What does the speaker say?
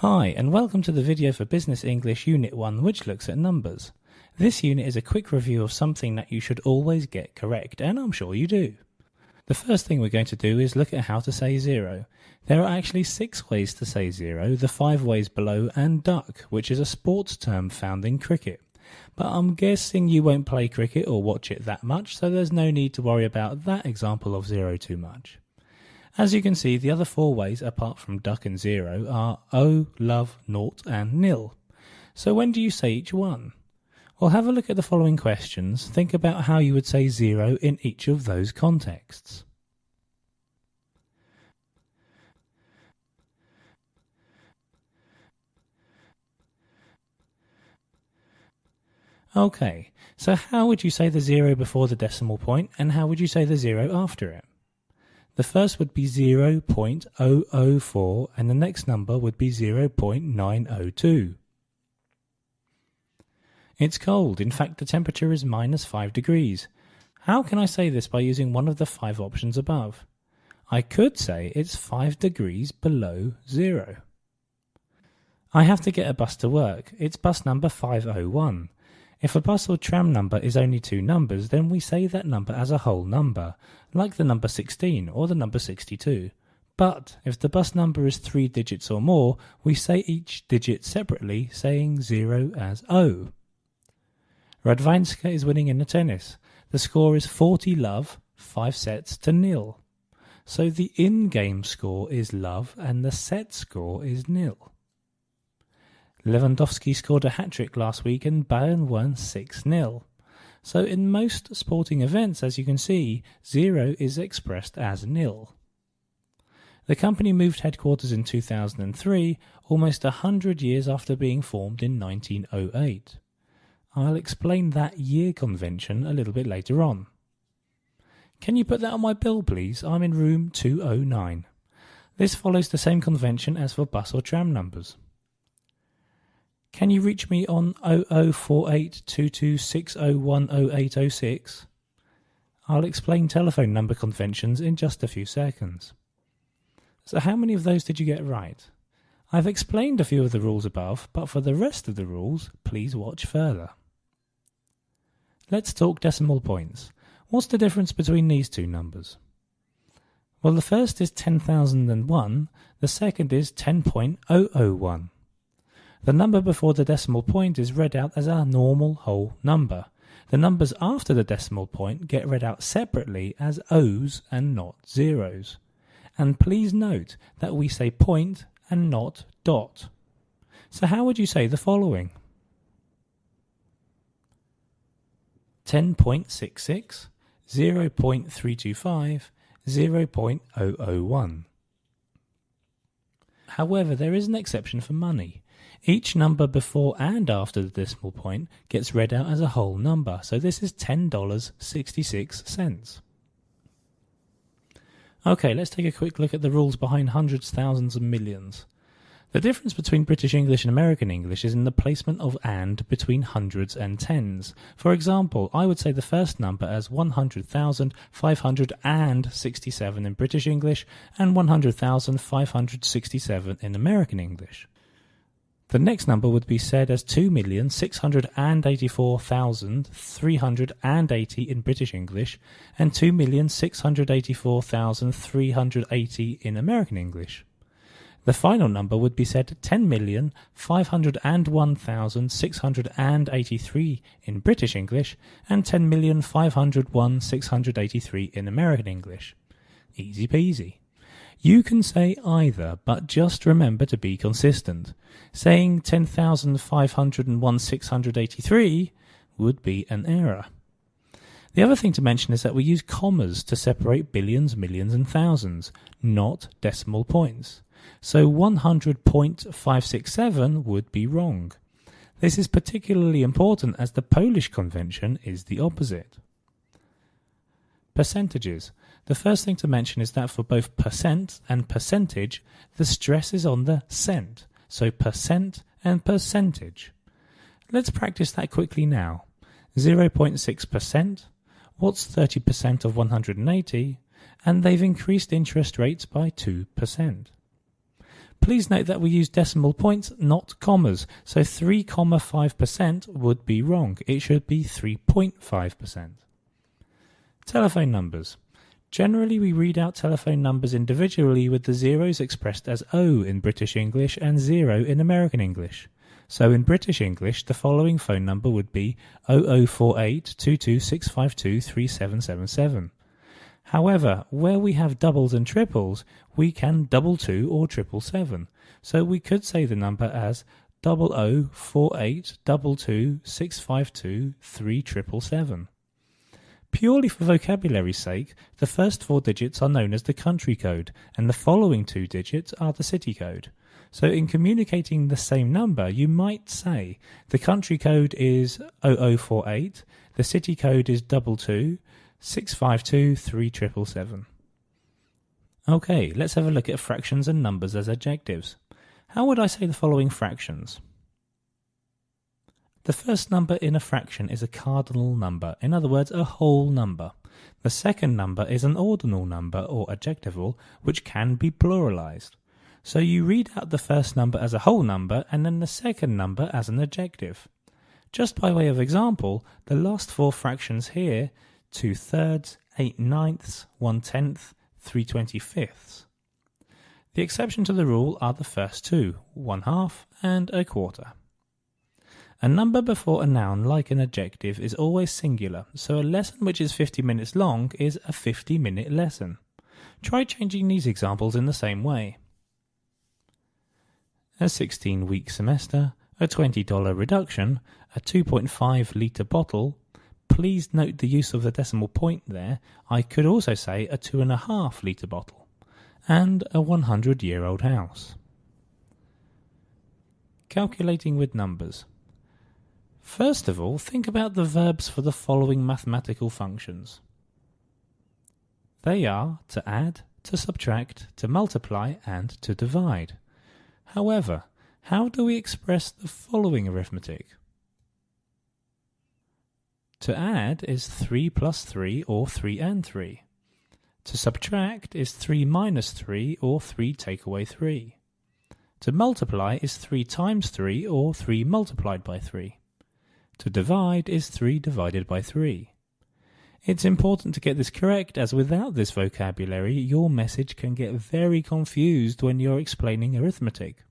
Hi, and welcome to the video for Business English Unit 1, which looks at numbers. This unit is a quick review of something that you should always get correct, and I'm sure you do. The first thing we're going to do is look at how to say zero. There are actually 6 ways to say zero, the 5 ways below, and duck, which is a sports term found in cricket. But I'm guessing you won't play cricket or watch it that much, so there's no need to worry about that example of zero too much. As you can see, the other 4 ways, apart from duck and zero, are oh, love, naught, and nil. So when do you say each one? Well, have a look at the following questions. Think about how you would say zero in each of those contexts. Okay, so how would you say the zero before the decimal point, and how would you say the zero after it? The first would be 0.004 and the next number would be 0.902. It's cold. In fact, the temperature is -5 degrees. How can I say this by using one of the 5 options above? I could say it's 5 degrees below zero. I have to get a bus to work. It's bus number 501. If a bus or tram number is only 2 numbers, then we say that number as a whole number, like the number 16 or the number 62. But if the bus number is 3 digits or more, we say each digit separately, saying 0 as O. Radwanska is winning in the tennis. The score is 40-love, 5 sets to 0. So the in-game score is love and the set score is 0. Lewandowski scored a hat-trick last week and Bayern won 6-0. So in most sporting events, as you can see, 0 is expressed as 0. The company moved headquarters in 2003, almost 100 years after being formed in 1908. I'll explain that year convention a little bit later on. Can you put that on my bill, please? I'm in room 209. This follows the same convention as for bus or tram numbers. Can you reach me on 00482260100806? I'll explain telephone number conventions in just a few seconds. So how many of those did you get right? I've explained a few of the rules above, but for the rest of the rules, please watch further. Let's talk decimal points. What's the difference between these 2 numbers? Well, the first is 10,001, the second is 10.001. The number before the decimal point is read out as a normal whole number. The numbers after the decimal point get read out separately as O's and not zeros. And please note that we say point and not dot. So how would you say the following? 10.66, 0.325, 0.001. However, there is an exception for money. Each number before and after the decimal point gets read out as a whole number, so this is $10.66. Okay, let's take a quick look at the rules behind hundreds, thousands and millions. The difference between British English and American English is in the placement of and between hundreds and tens. For example, I would say the first number as 100,567 in British English and 100,567 in American English. The next number would be said as 2,684,380 in British English and 2,684,380 in American English. The final number would be said 10,501,683 in British English and 10,501,683 in American English. Easy peasy. You can say either, but just remember to be consistent. Saying 10,501,683 would be an error. The other thing to mention is that we use commas to separate billions, millions and thousands, not decimal points. So 100.567 would be wrong. This is particularly important as the Polish convention is the opposite. Percentages. The first thing to mention is that for both percent and percentage, the stress is on the cent, so percent and percentage. Let's practice that quickly now. 0.6%, what's 30% of 180? And they've increased interest rates by 2%. Please note that we use decimal points, not commas, so 3,5% would be wrong. It should be 3.5%. Telephone numbers. Generally, we read out telephone numbers individually with the zeros expressed as O in British English and 0 in American English. So in British English, the following phone number would be 0048 22652 3777. However, where we have doubles and triples, we can 22 or 777. So we could say the number as 0048 22 652 3777. Purely for vocabulary's sake, the first 4 digits are known as the country code, and the following 2 digits are the city code. So in communicating the same number, you might say the country code is 0048, the city code is 22 652 3777. Okay, let's have a look at fractions and numbers as adjectives. How would I say the following fractions? The first number in a fraction is a cardinal number, in other words, a whole number. The second number is an ordinal number or adjectival, which can be pluralized. So you read out the first number as a whole number and then the second number as an adjective. Just by way of example, the last 4 fractions here, 2/3, 8/9, 1/10, 3/25. The exception to the rule are the first 2, 1/2 and 1/4. A number before a noun, like an adjective, is always singular, so a lesson which is 50 minutes long is a 50-minute lesson. Try changing these examples in the same way. A 16-week semester, a $20 reduction, a 2.5 litre bottle. Please note the use of the decimal point there. I could also say a 2.5 litre bottle, and a 100-year-old house. Calculating with numbers. First of all, think about the verbs for the following mathematical functions. They are to add, to subtract, to multiply, and to divide. However, how do we express the following arithmetic? To add is 3 plus 3 or 3 and 3. To subtract is 3 minus 3 or 3 take away 3. To multiply is 3 times 3 or 3 multiplied by 3. To divide is 3 divided by 3. It's important to get this correct, as without this vocabulary your message can get very confused when you're explaining arithmetic.